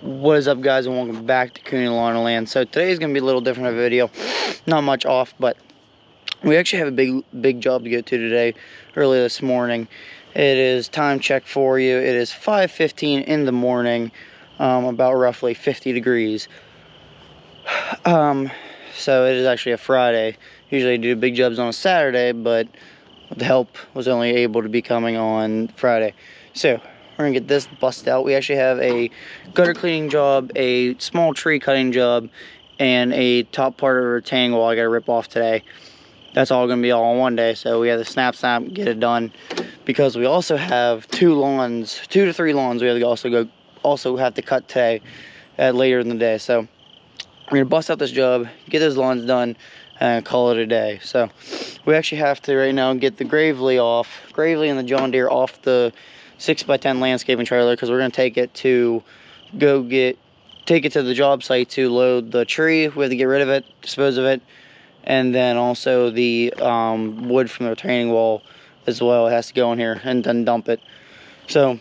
What is up, guys, and welcome back to Cooney Lawn and Land. So today's gonna be a little different of a video, not much off, but we actually have a big job to go to today. Early this morning, it is time check for you. It is 5:15 in the morning, about roughly 50 degrees. So it is actually a Friday. Usually I do big jobs on a Saturday, but the help was only able to be coming on Friday. So we're gonna get this busted out. We actually have a gutter cleaning job, a small tree cutting job, and a top part of a retaining wall I gotta rip off today. That's all gonna be all in one day, so we have to snap, get it done, because we also have 2 to 3 lawns we have to also have to cut today later in the day. So we're gonna bust out this job, get those lawns done, and call it a day. So we actually have to right now get the Gravely and the John Deere off the 6x10 landscaping trailer, because we're going to take it to the job site to load the tree. We have to get rid of it, dispose of it, and then also the wood from the retaining wall as well. It has to go in here and then dump it. So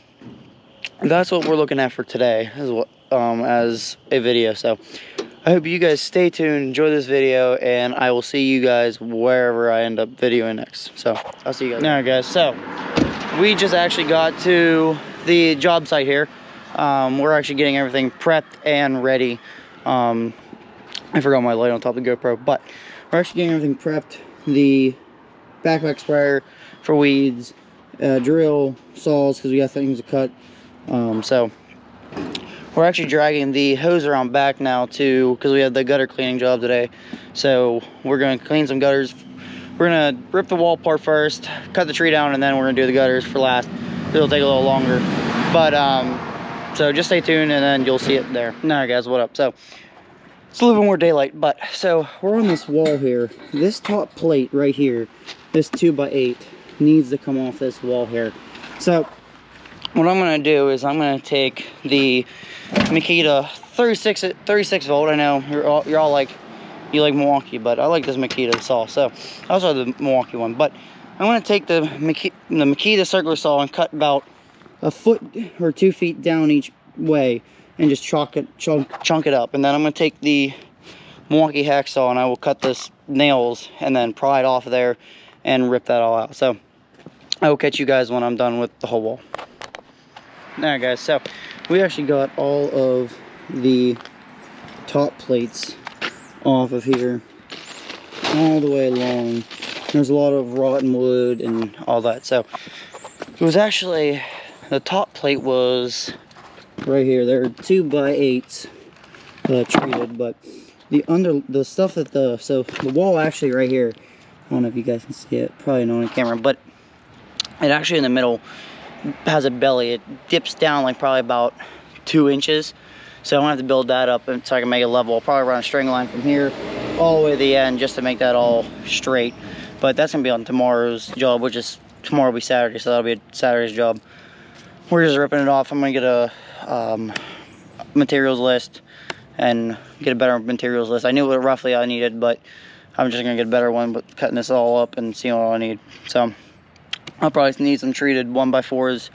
that's what we're looking at for today as a video. So I hope you guys stay tuned, enjoy this video, and I will see you guys wherever I end up videoing next. So I'll see you guys. Alright guys, so we just actually got to the job site here. We're actually getting everything prepped and ready. I forgot my light on top of the GoPro, but we're actually getting everything prepped. The backpack sprayer for weeds, drill, saws, because we got things to cut. So we're actually dragging the hose around back now because we have the gutter cleaning job today. So we're going to clean some gutters. We're going to rip the wall apart first, cut the tree down, and then we're going to do the gutters for last. It'll take a little longer. But, so just stay tuned and then you'll see it there. Alright guys, what up? So, it's a little bit more daylight, but, so, we're on this wall here. This top plate right here, this 2x8, needs to come off this wall here. So, what I'm going to do is I'm going to take the Makita 36 volt. I know you're all like, you like Milwaukee, but I like this Makita saw. So I also have the Milwaukee one, but I'm going to take the Makita circular saw and cut about a foot or 2 feet down each way and just chunk it up. And then I'm going to take the Milwaukee hacksaw and I will cut this nails and then pry it off of there and rip that all out. So I will catch you guys when I'm done with the whole wall. Alright guys, so we actually got all of the top plates off of here all the way along. There's a lot of rotten wood and all that. So it was actually, the top plate was right here. They're 2x8s treated, but the stuff that so the wall actually right here, I don't know if you guys can see it, probably not on camera, but it actually in the middle has a belly. It dips down like probably about 2 inches. So I'm gonna have to build that up so I can make it level. I'll probably run a string line from here all the way to the end just to make that all straight. But that's gonna be on tomorrow's job, which is, tomorrow will be Saturday, so that'll be Saturday's job. We're just ripping it off. I'm gonna get a materials list and get a better materials list. I knew what roughly I needed, but I'm just gonna get a better one, but cutting this all up and seeing what I need. So I'll probably need some treated 1x4s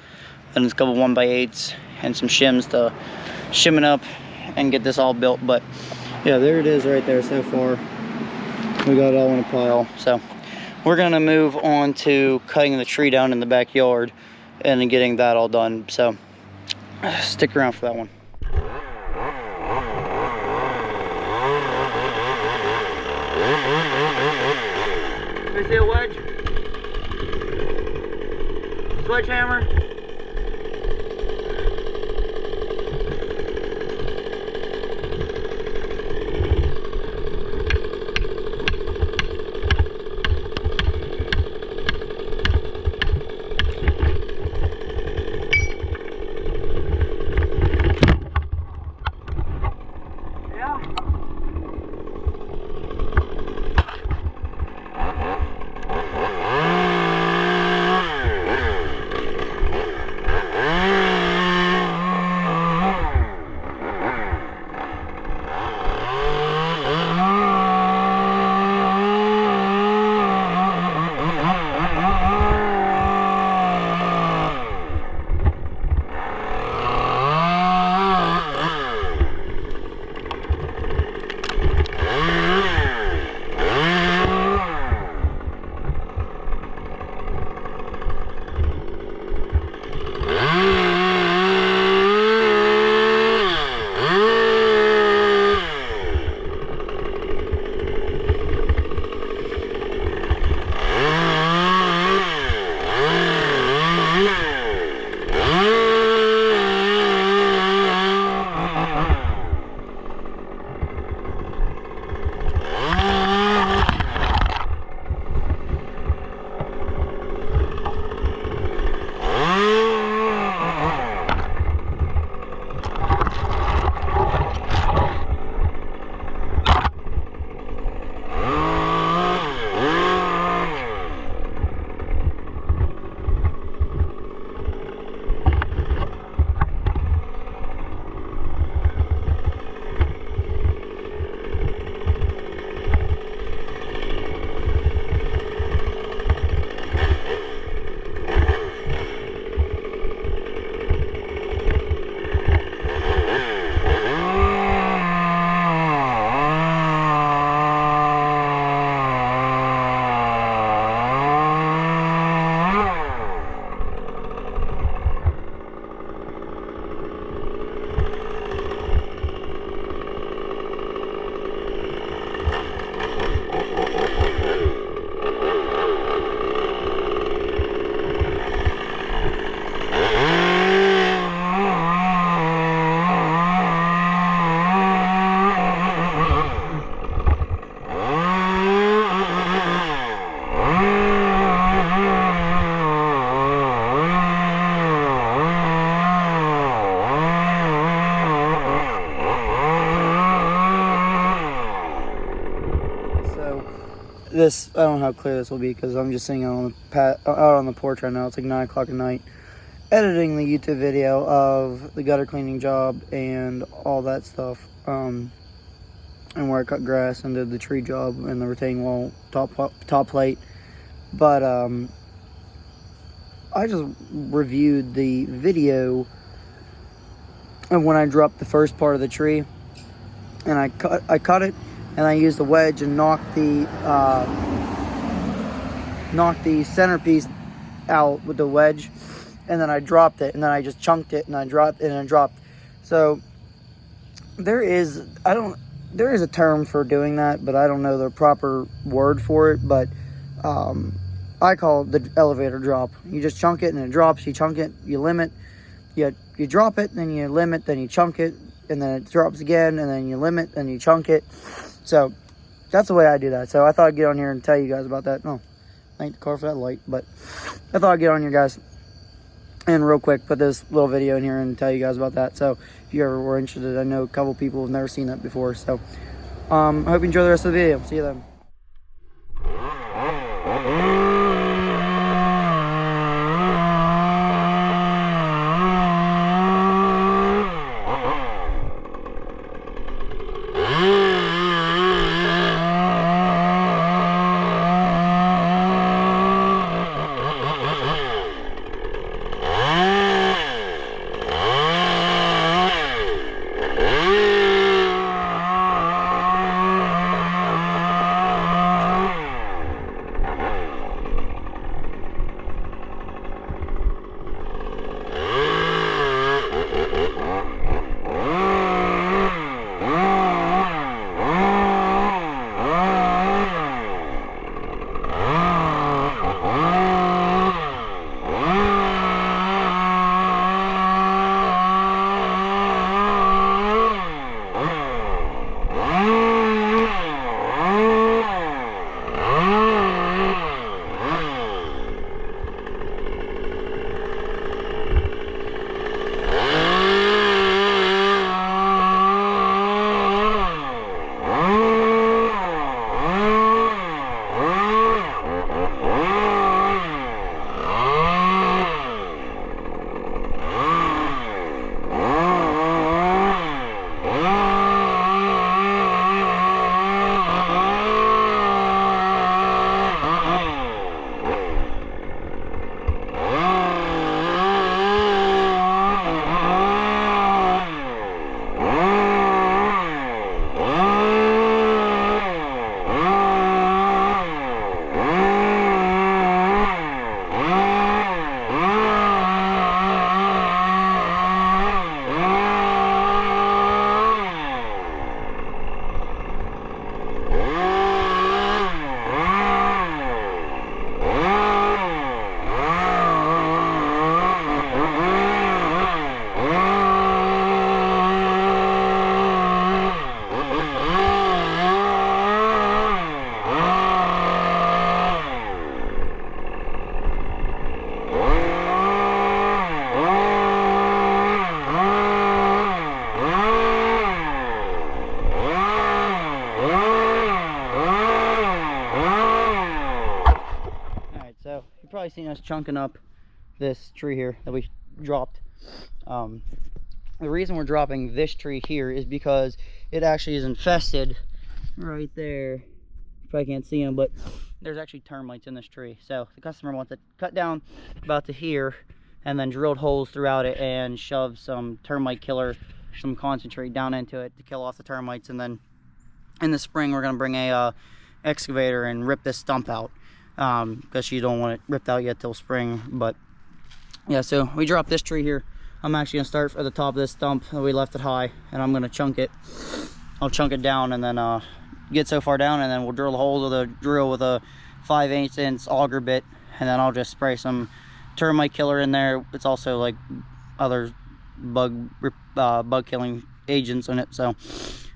and a couple 1x8s and some shims to shim it up and get this all built. But yeah, there it is right there so far. We got it all in a pile. So we're gonna move on to cutting the tree down in the backyard and getting that all done. So stick around for that one. Can I see a wedge? Sledgehammer. this, I don't know how clear this will be because I'm just sitting out on the porch right now. It's like 9 o'clock at night, editing the YouTube video of the gutter cleaning job and all that stuff, and where I cut grass and did the tree job and the retaining wall top plate. But I just reviewed the video of when I dropped the first part of the tree, and I cut it, and I used a wedge and knocked the centerpiece out with the wedge, and then I dropped it, and then I just chunked it, and I dropped it, and I dropped. So there is a term for doing that, but I don't know the proper word for it. But I call it the elevator drop. You just chunk it and it drops. You chunk it, you limit, you drop it, then you limit, then you chunk it, and then it drops again, and then you limit, then you chunk it. So that's the way I do that. So I thought I'd get on here and tell you guys about that. Oh, thank the car for that light. But I thought I'd get on here, guys, and real quick put this little video in here and tell you guys about that. So if you ever were interested, I know a couple people have never seen that before. So I hope you enjoy the rest of the video. See you then. You've probably seen us chunking up this tree here that we dropped. The reason we're dropping this tree here is because it actually is infested right there. You probably can't see them, but there's actually termites in this tree. So the customer wants it cut down about to here and then drilled holes throughout it and shoved some termite killer, some concentrate down into it to kill off the termites. And then in the spring we're going to bring a excavator and rip this stump out, because you don't want it ripped out yet till spring. But yeah, so we dropped this tree here. I'm actually gonna start at the top of this stump. We left it high, and I'm gonna chunk it. I'll chunk it down and then get so far down, and then we'll drill the holes with a drill with a 5/8" auger bit, and then I'll just spray some termite killer in there. It's also like other bug killing agents in it, so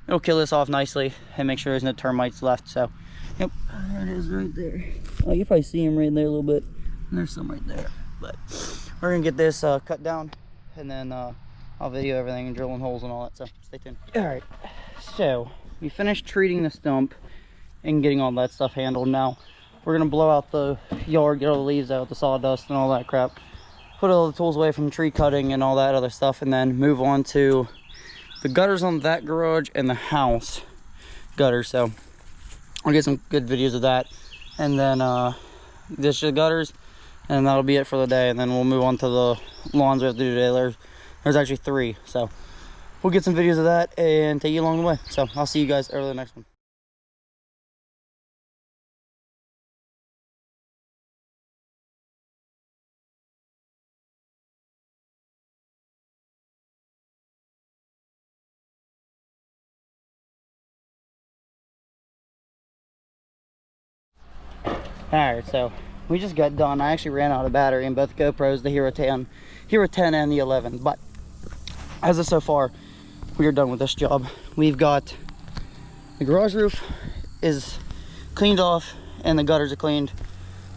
it'll kill this off nicely and make sure there's no termites left. So yep, there it is right there. Oh, you probably see him right there a little bit, and there's some right there. But we're gonna get this cut down, and then I'll video everything and drilling holes and all that, so stay tuned. All right, so we finished treating the stump, and getting all that stuff handled. Now we're gonna blow out the yard, get all the leaves out, the sawdust and all that crap, put all the tools away from tree cutting and all that other stuff, and then move on to the gutters on that garage and the house gutter. So I'll get some good videos of that, and then this is the gutters, and that'll be it for the day. And then we'll move on to the lawns we have to do today. There's actually 3, so we'll get some videos of that and take you along the way. So I'll see you guys early the next one. Alright, so we just got done. I actually ran out of battery in both GoPros, the Hero 10 and the 11. But as of so far, we are done with this job. We've got the garage roof is cleaned off and the gutters are cleaned.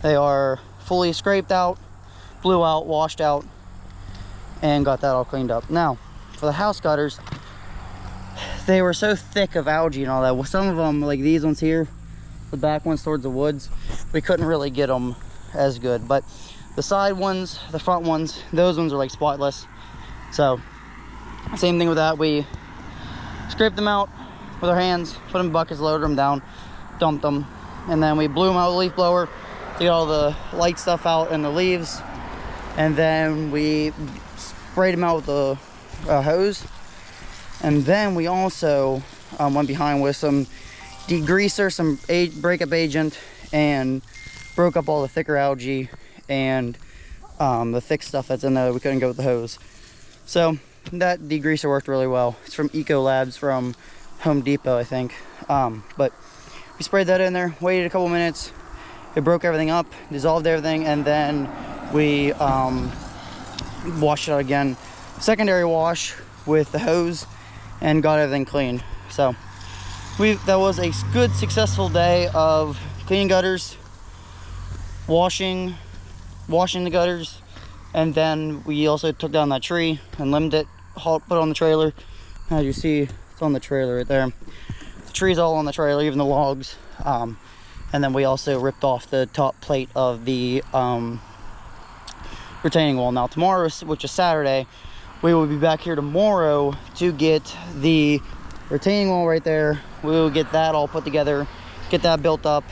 They are fully scraped out, blew out, washed out, and got that all cleaned up. Now, for the house gutters, they were so thick of algae and all that. Well, some of them, like these ones here, the back ones towards the woods, we couldn't really get them as good. But the side ones, the front ones, those ones are like spotless. So same thing with that. We scraped them out with our hands, put them in buckets, loaded them down, dumped them, and then we blew them out with a leaf blower to get all the light stuff out and the leaves, and then we sprayed them out with the hose. And then we also went behind with some degreaser, some breakup agent, and broke up all the thicker algae and the thick stuff that's in there that we couldn't go with the hose. So that degreaser worked really well. It's from Ecolabs from Home Depot, I think. But we sprayed that in there, waited a couple minutes, it broke everything up, dissolved everything, and then we washed it out again, secondary wash with the hose, and got everything clean. So that was a good, successful day of cleaning gutters, washing the gutters, and then we also took down that tree and limbed it, put it on the trailer. As you see, it's on the trailer right there. The tree's all on the trailer, even the logs. And then we also ripped off the top plate of the retaining wall. Now tomorrow, which is Saturday, we will be back here tomorrow to get the retaining wall right there. We will get that all put together, get that built up,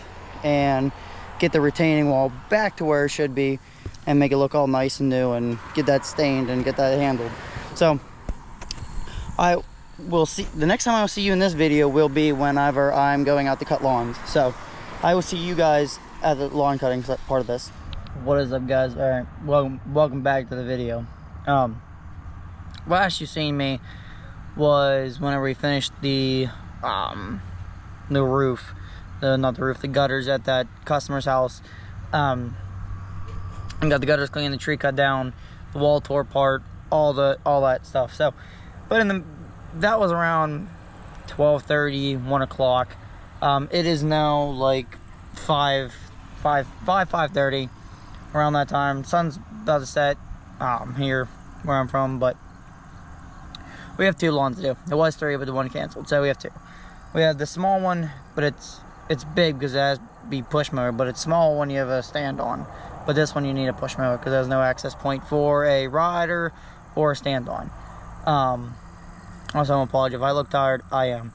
and get the retaining wall back to where it should be, and make it look all nice and new, and get that stained and get that handled. So I will see, the next time I will see you in this video will be whenever I'm going out to cut lawns. So I will see you guys at the lawn cutting part of this. What is up, guys? All right, welcome back to the video. Last you seen me was whenever we finished the roof, the gutters at that customer's house, and got the gutters clean, the tree cut down, the wall tore apart, all that stuff. So, but that was around 12:30, 1 o'clock. It is now like 5:30, around that time. Sun's about to set here where I'm from, but we have 2 lawns to do. It was 3, but the one canceled, so we have 2. We have the small one, but it's big because it has to be push mower, but it's small when you have a stand on. But this one you need a push mower because there's no access point for a rider or a stand on. Also, I apologize if I look tired. I am.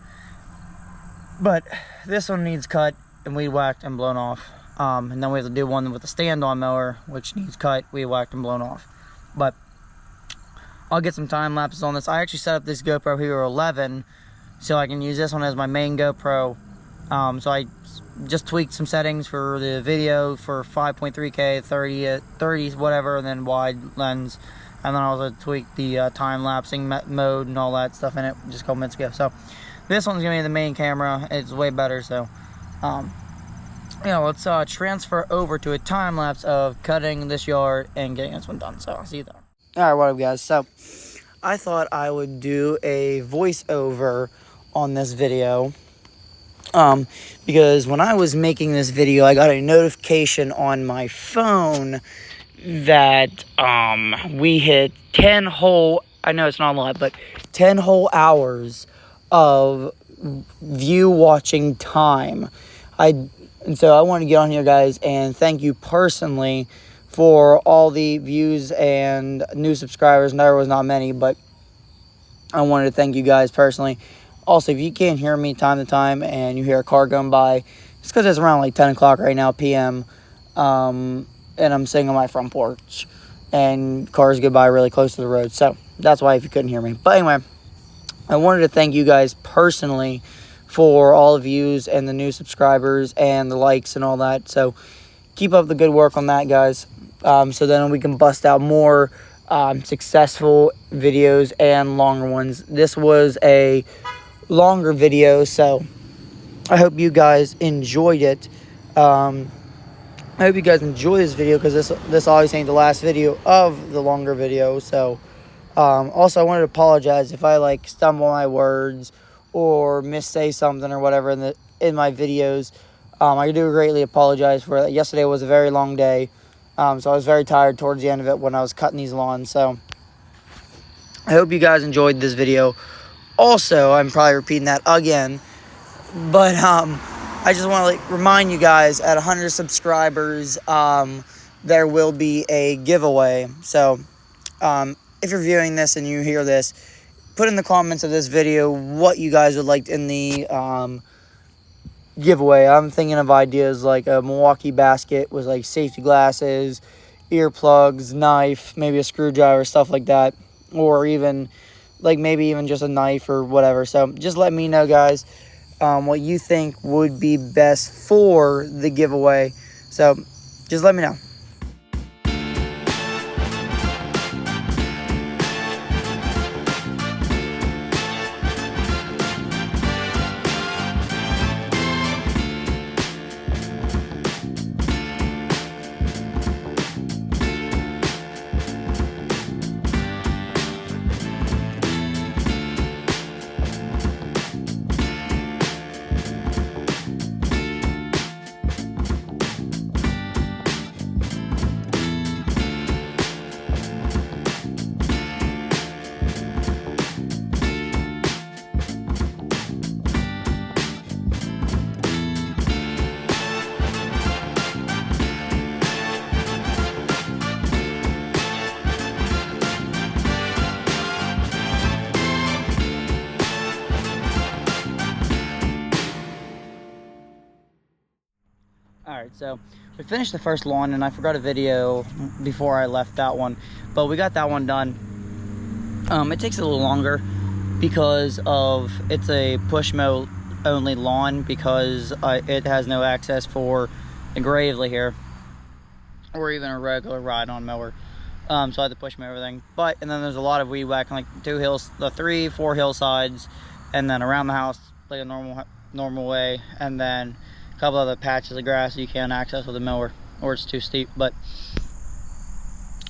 But this one needs cut and weed whacked and blown off. And then we have to do one with a stand on mower, which needs cut, weed whacked, and blown off. But I'll get some time lapses on this. I actually set up this GoPro Hero 11 so I can use this one as my main GoPro. So I just tweaked some settings for the video for 5.3K, 30, whatever, and then wide lens. And then I also tweaked the time lapsing mode and all that stuff in it just a couple minutes ago. So this one's gonna be the main camera. It's way better. So let's transfer over to a time lapse of cutting this yard and getting this one done. So I'll see you there. All right, what up, guys? So I thought I would do a voiceover on this video because when I was making this video, I got a notification on my phone that we hit 10 whole, I know it's not a lot, but 10 whole hours of view watching time. So I want to get on here, guys, and thank you personally for all the views and new subscribers. There was not many, but I wanted to thank you guys personally. Also, if you can't hear me time to time and you hear a car going by, it's because it's around like 10 o'clock right now, p.m., and I'm sitting on my front porch, and cars go by really close to the road. So that's why if you couldn't hear me. But anyway, I wanted to thank you guys personally for all the views and the new subscribers and the likes and all that. So keep up the good work on that, guys. So then we can bust out more successful videos and longer ones. This was a longer video, so I hope you guys enjoyed it. I hope you guys enjoy this video, because this obviously ain't the last video of the longer video. So also, I wanted to apologize if I like stumble on my words or missay something or whatever in my videos. I do greatly apologize for that. Yesterday was a very long day, so I was very tired towards the end of it when I was cutting these lawns. So I hope you guys enjoyed this video. Also, I'm probably repeating that again, but I just want to remind you guys, at 100 subscribers, there will be a giveaway. So if you're viewing this and you hear this, put in the comments of this video what you guys would like in the giveaway. I'm thinking of ideas like a Milwaukee basket with like safety glasses, earplugs, knife, maybe a screwdriver, stuff like that, or even like maybe even just a knife or whatever. So just let me know, guys, what you think would be best for the giveaway. So just let me know. Alright, so we finished the first lawn, and I forgot a video before I left that one, but we got that one done. It takes a little longer because it's a push mow only lawn, because it has no access for a gravely here, or even a regular ride-on mower. So I had to push mow everything. And then there's a lot of weed whacking, like 3, 4 hillsides, and then around the house like a normal way, and then a couple other patches of grass you can't access with a mower, or it's too steep. But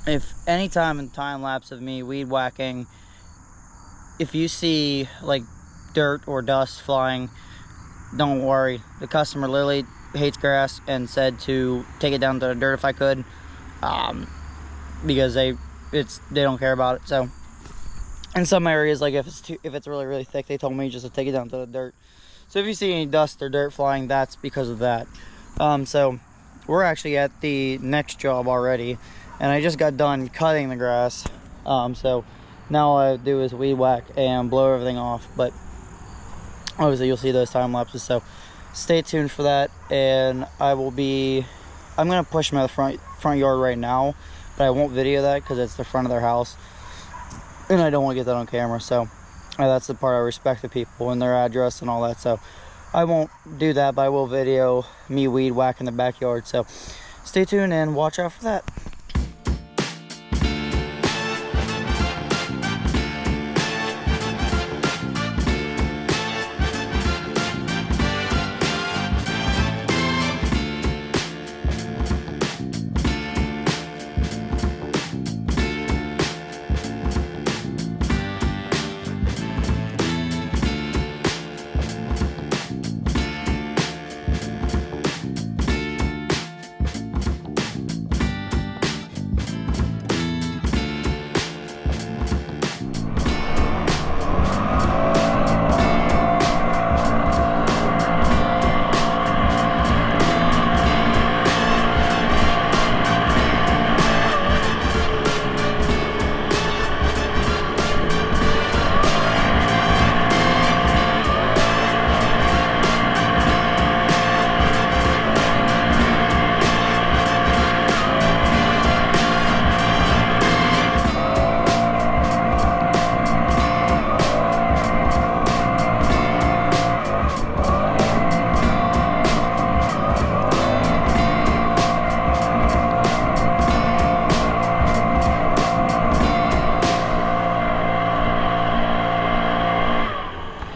if any time in time lapse of me weed whacking, if you see like dirt or dust flying, don't worry. The customer literally hates grass and said to take it down to the dirt if I could, because they don't care about it. So in some areas, like if it's really thick, they told me just to take it down to the dirt. So if you see any dust or dirt flying, that's because of that. So we're actually at the next job already, and I just got done cutting the grass. So now all I do is weed whack and blow everything off. But obviously you'll see those time lapses, so stay tuned for that. And I'm gonna push them out the front yard right now, but I won't video that because it's the front of their house, and I don't want to get that on camera. So that's the part I respect the people and their address and all that. So I won't do that, but I will video me weed whacking the backyard. So stay tuned and watch out for that.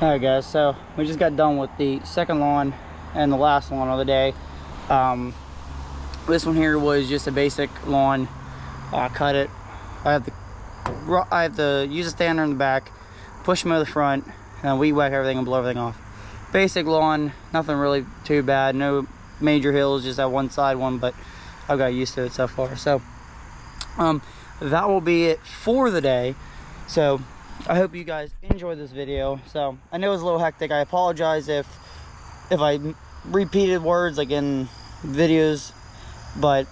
Alright guys, so we just got done with the second lawn and the last lawn of the day. This one here was just a basic lawn. Cut it. I have to use a stander in the back, push mow the front, and then weed whack everything and blow everything off. Basic lawn, nothing really too bad. No major hills, just that one side one, but I've got used to it so far. So that will be it for the day. So I hope you guys enjoyed this video. So I know it was a little hectic. I apologize if I repeated words like in videos, but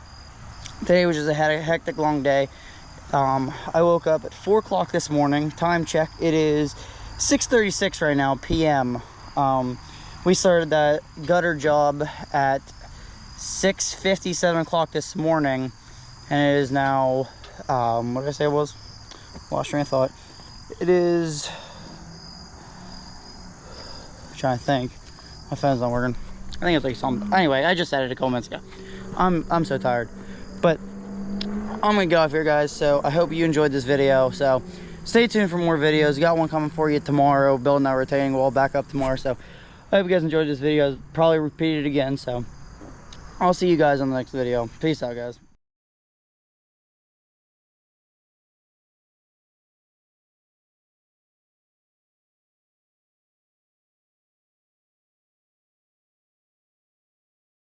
today was just a hectic long day. I woke up at 4 o'clock this morning. Time check, it is 6:36 right now p.m. We started that gutter job at 6:50, 7 o'clock this morning, and it is now what did I say it was? Lost train of thought. It is, I'm trying to think, my phone's not working. I think it's like something. Anyway, I just said it a couple minutes ago. I'm so tired, but I'm gonna get off here, guys. So I hope you enjoyed this video. So stay tuned for more videos. Got one coming for you tomorrow, building that retaining wall back up tomorrow. So I hope you guys enjoyed this video. I'll probably repeat it again. So I'll see you guys on the next video. Peace out, guys.